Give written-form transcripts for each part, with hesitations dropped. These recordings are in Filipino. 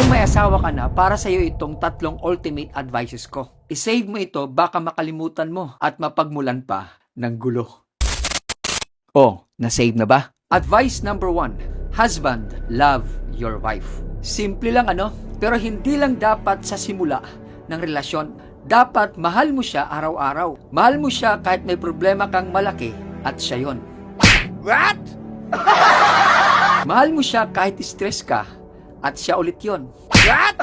Kung may asawa ka na, para sa'yo itong 3 ultimate advices ko. I-save mo ito, baka makalimutan mo at mapagmulan pa ng gulo. Oh, na-save na ba? Advice number 1. Husband, love your wife. Simple lang pero hindi lang dapat sa simula ng relasyon. Dapat mahal mo siya araw-araw. Mahal mo siya kahit may problema kang malaki at siya yon. What? Mahal mo siya kahit stress ka at siya ulit yon. What?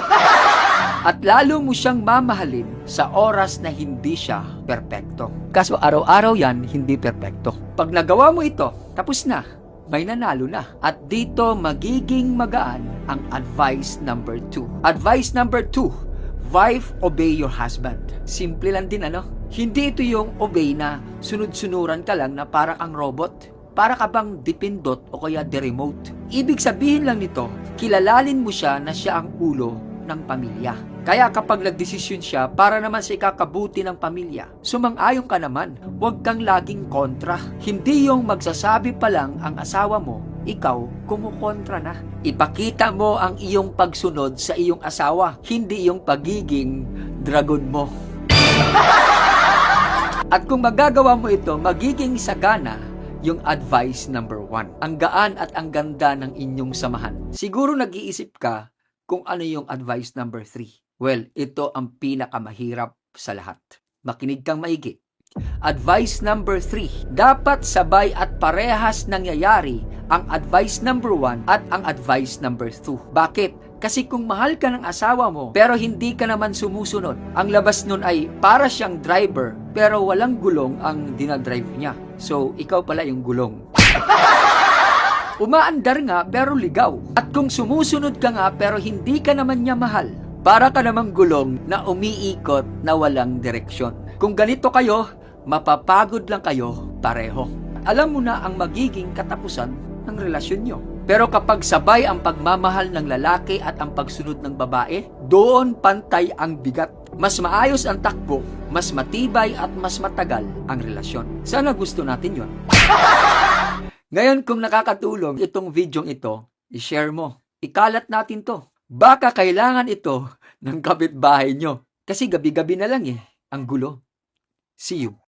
At lalo mo siyang mamahalin sa oras na hindi siya perpekto. Kaso araw-araw yan, hindi perpekto. Pag nagawa mo ito, tapos na, may nanalo na. At dito magiging magaan ang advice number 2. Advice number 2. Wife, obey your husband. Simple lang din Hindi ito yung obey na sunod-sunuran ka lang na para kang robot. Para ka bang dipindot o kaya de-remote. Ibig sabihin lang nito, kilalalin mo siya na siya ang ulo ng pamilya. Kaya kapag nagdesisyon siya para naman sa ikakabuti ng pamilya, sumang-ayon ka naman. Huwag kang laging kontra. Hindi yung magsasabi pa lang ang asawa mo, ikaw kumukontra na. Ipakita mo ang iyong pagsunod sa iyong asawa, hindi yung pagiging dragon mo. At kung magagawa mo ito, magiging sagana yung advice number 1. Ang gaan at ang ganda ng inyong samahan. Siguro nag-iisip ka kung ano yung advice number 3. Well, ito ang pinakamahirap sa lahat. Makinig kang maigi. Advice number 3. Dapat sabay at parehas nangyayari ang advice number 1 at ang advice number 2. Bakit? Kasi kung mahal ka ng asawa mo pero hindi ka naman sumusunod, ang labas nun ay para siyang driver pero walang gulong ang dinadrive niya. So, ikaw pala yung gulong. Umaandar nga pero ligaw. At kung sumusunod ka nga pero hindi ka naman niya mahal, para ka namang gulong na umiikot na walang direksyon. Kung ganito kayo, mapapagod lang kayo pareho. Alam mo na ang magiging katapusan ng relasyon nyo. Pero kapag sabay ang pagmamahal ng lalaki at ang pagsunod ng babae, doon pantay ang bigat. Mas maayos ang takbo, mas matibay at mas matagal ang relasyon. Sana gusto natin yon. Ngayon kung nakakatulong itong video ito, i-share mo. Ikalat natin to. Baka kailangan ito ng kapitbahay nyo. Kasi gabi-gabi na lang ang gulo. See you.